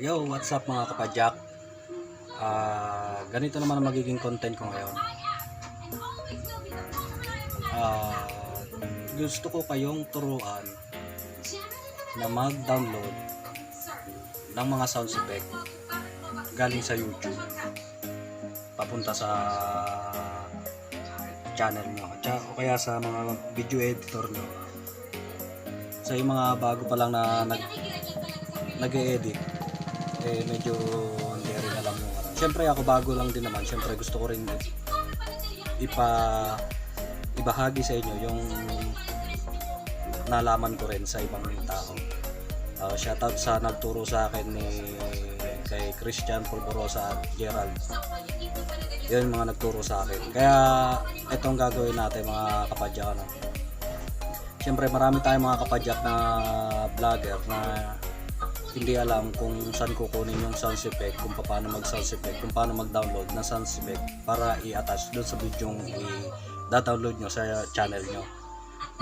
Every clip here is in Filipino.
Yo, what's up mga kapadyak? Ganito naman ang magiging content ko ngayon. Ah, Gusto ko kayong turuan na mag-download ng mga sound effect galing sa YouTube papunta sa channel nyo o kaya sa mga video editor nyo. Sa yung mga bago pa lang na nag-e-edit, medyo hindi rin alam yung ano. Siyempre ako bago lang din naman. Siyempre gusto ko rin ibahagi sa inyo yung nalaman ko rin sa ibang tao. Shoutout sa nagturo sa akin kay Christian Polvorosa at Gerald. Yun yung mga nagturo sa akin. Kaya itong gagawin natin mga kapadyak. Siyempre marami tayong mga kapadyak na vlogger na hindi alam kung saan kukunin yung sound effect, kung paano mag-sound effect, kung paano mag-download ng sound effect para i-attach doon sa video yung i-download nyo sa channel nyo.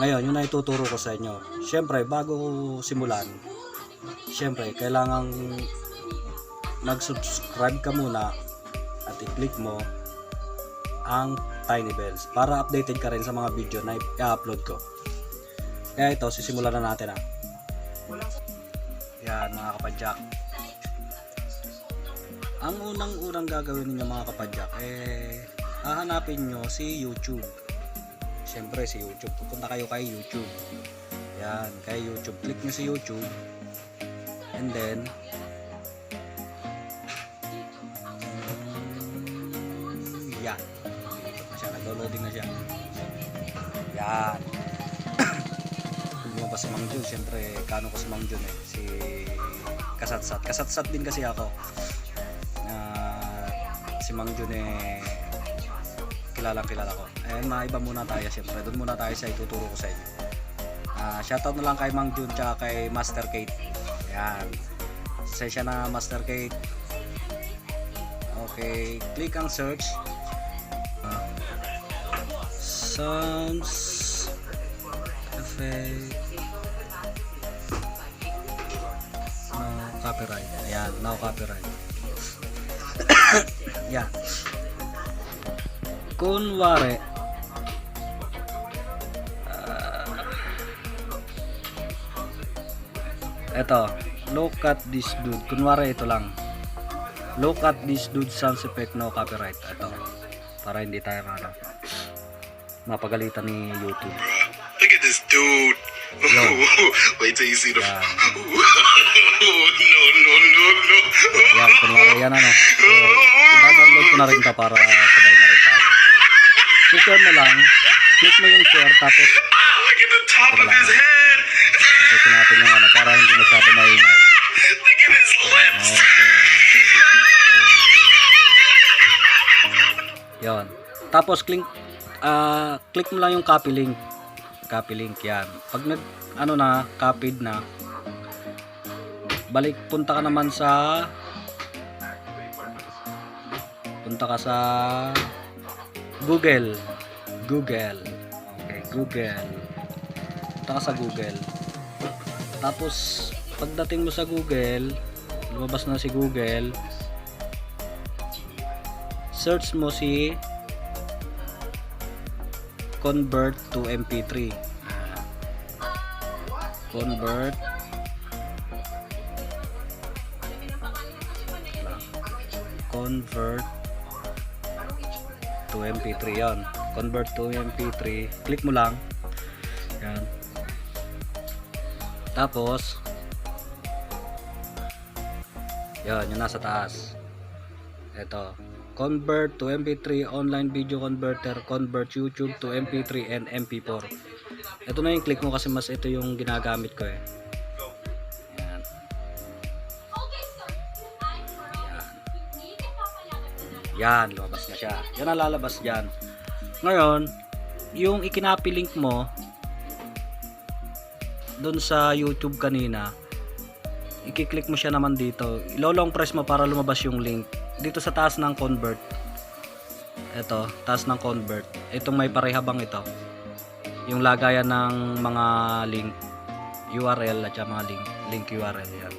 Ngayon, yun na ituturo ko sa inyo. Siyempre, bago simulan, siyempre, kailangan mag-subscribe ka muna at i-click mo ang tiny bells para updated ka rin sa mga video na i-upload ko. Kaya ito, sisimulan na natin . Yan mga kapadyak. Ang unang gagawin niyo mga kapadyak hahanapin nyo si YouTube. Siyempre si YouTube. Pupunta kayo kay YouTube. Yan, kay YouTube. Click nyo si YouTube. And then yan. Ikot na siya. Nag-downloading na siya. Yan. Pa si Mang Jun, siyempre kano ko si Mang Jun si Kasatsat din kasi ako. Si Mang Jun kilalang ko. Maiba muna tayo, siyempre doon muna tayo sa ituturo ko sa inyo. Shoutout na lang kay Mang Jun tsaka kay Master Kate. Yan, sesya na Master Kate. Okay, click ang search, sounds effect, copyright. Ayan, no copyright. Yan. Kunwari eto, look at this dude. Kunwari ito lang. Look at this dude sounds effect, no copyright. Ito. Para hindi tayo mapagalitan ni YouTube. Look at this dude. Wait till you see the. Yan. No. Yan, kunwari yan So, i-download ko na rin ito para sabay na rin tayo. I-share mo lang. Click mo yung share tapos Look at the top of his head. check natin yung para hindi masyado maingay. Look at his lips. Okay. Yon. Tapos click mo lang yung copy link. Copy link yan. Pag copied na, punta ka sa Google. Okay, Google. Punta ka sa Google. Tapos pagdating mo sa Google, lumabas na si Google. Search mo si convert to MP3. Convert to MP3 yan. Convert to MP3. Click mo lang. Yan. Tapos yan, yung nasa taas. Ito. Convert to MP3 online video converter. Convert YouTube to MP3 and MP4. Ito na yung click mo kasi mas ito yung ginagamit ko . Yan, lumabas na siya. Yan ang lalabas dyan. Ngayon, yung ikinapi link mo dun sa YouTube kanina, i-click mo siya naman dito. Ilo-long press mo para lumabas yung link. Dito sa taas ng convert. Ito, taas ng convert. Itong may parehabang ito. Yung lagayan ng mga link, URL at mga link URL yan.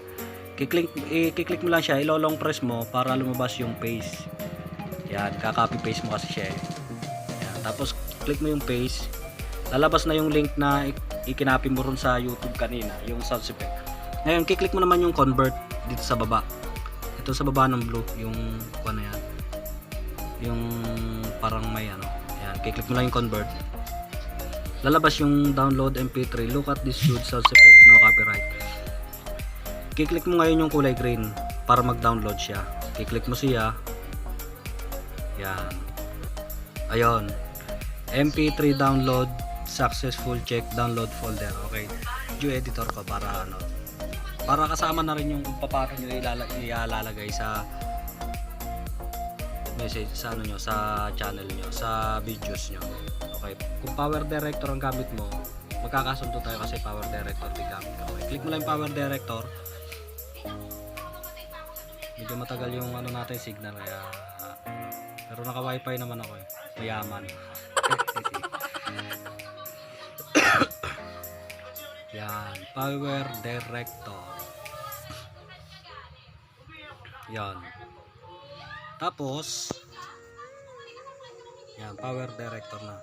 i-click mo lang siya, ilo-long press mo para lumabas yung paste. Yan, ka-copy paste mo kasi siya eh. Yan, tapos click mo yung paste, lalabas na yung link na ikinapin mo ron sa YouTube kanina, yung sound effect. Ngayon, kiklik mo naman yung convert dito sa baba. Ito sa baba ng blue, yung ano yan. Yung parang may ano. Yan, kiklik mo lang yung convert. Lalabas yung download MP3. Look at this huge sound effect, no copyright. Kiklik mo ngayon yung kulay green para mag-download siya. Kiklik mo siya. Yan. Ayun. MP3 download successful, check download folder. Okay. View editor ko para ano. Para kasama na rin yung kung paano nyo ilalagay sa message sa ano nyo, sa channel nyo, sa videos nyo. Okay. Kung Power Director ang gamit mo, magkakasundo tayo kasi Power Director din gamit ko. Okay. Click mo lang yung Power Director. Medyo matagal yung ano natin signal kaya pero naka wifi naman ako eh. Mayaman. Yan, Power Director. Yan. Tapos yan, Power Director na.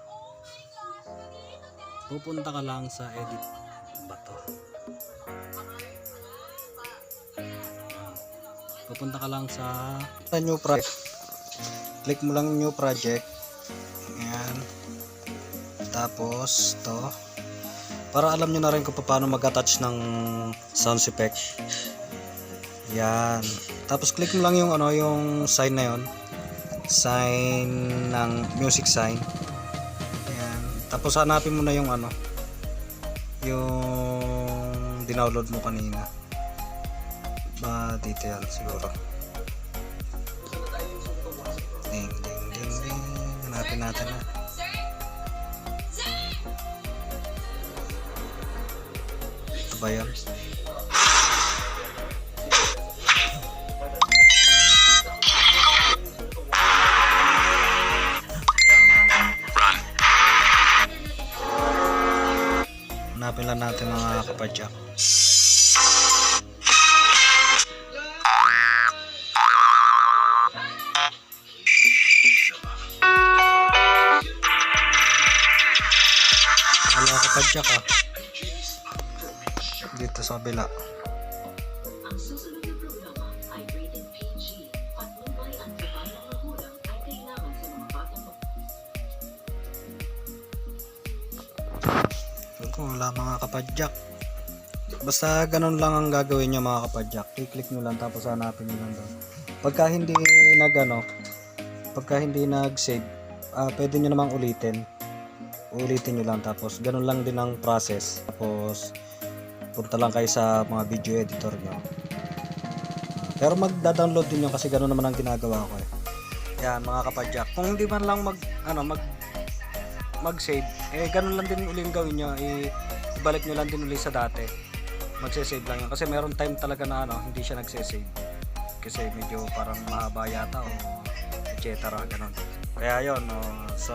Pupunta ka lang sa edit ba to? Pupunta ka lang sa new project. Click mo lang new project. Yan. Tapos to. Para alam nyo na rin kung paano mag-attach ng sound effect. Yan. Tapos click mo lang yung ano, yung sign na yon. Sign ng music sign. Yan. Tapos hanapin mo na yung ano, yung dinownload mo kanina. Ba dito yan siguro. Ding ding ding ding. Hanapin natin na. Ito ba yan? Hanapin lang natin mga kapadyak. Wala kapadyak ah. Dito sa kabila. Wala mga kapadyak. Basta ganun lang ang gagawin nyo mga kapadyak. I-click nyo lang tapos hanapin nyo lang doon. Pagka hindi nag-save, pwede nyo namang ulitin nyo lang tapos ganun lang din ang process. Tapos punta lang kayo sa mga video editor nyo. Pero magda-download din nyo kasi ganun naman ang ginagawa ko eh. Yan mga kapadyak. Kung hindi man lang mag-save, ganun lang din uli yung gawin nyo. Ibalik nyo lang din uli sa dati. Magse-save lang yan. Kasi meron time talaga na hindi siya nagse-save. Kasi medyo parang mahaba yata o etc. Ganun. Kaya yun. So,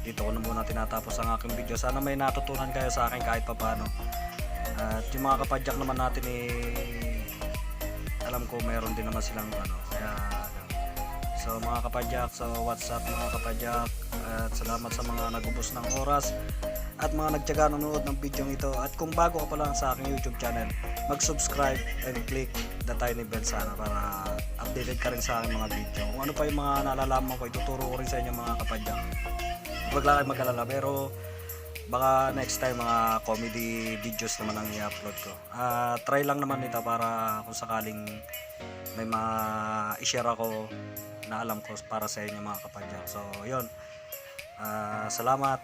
dito ko na muna tinatapos ang aking video. Sana may natutunan kayo sa akin kahit papano. At yung mga kapadyak naman natin alam ko meron din naman silang kaya so mga kapadyak, so what's up mga kapadyak, at salamat sa mga nagubos ng oras at mga nagtiyaga nanonood ng video ito. At kung bago ka pa lang sa aking YouTube channel, mag-subscribe and click the tiny bell sana para updated ka rin sa aking mga video. Kung ano pa yung mga nalalaman ko, ituturo ko rin sa inyo mga kapadyak. Huwag lang kayo mag-alala, pero baka next time mga comedy videos naman ang i-upload ko. Try lang naman ito para kung sakaling may ma-share ako na alam ko para sa inyo mga kapadyak. So yun, salamat.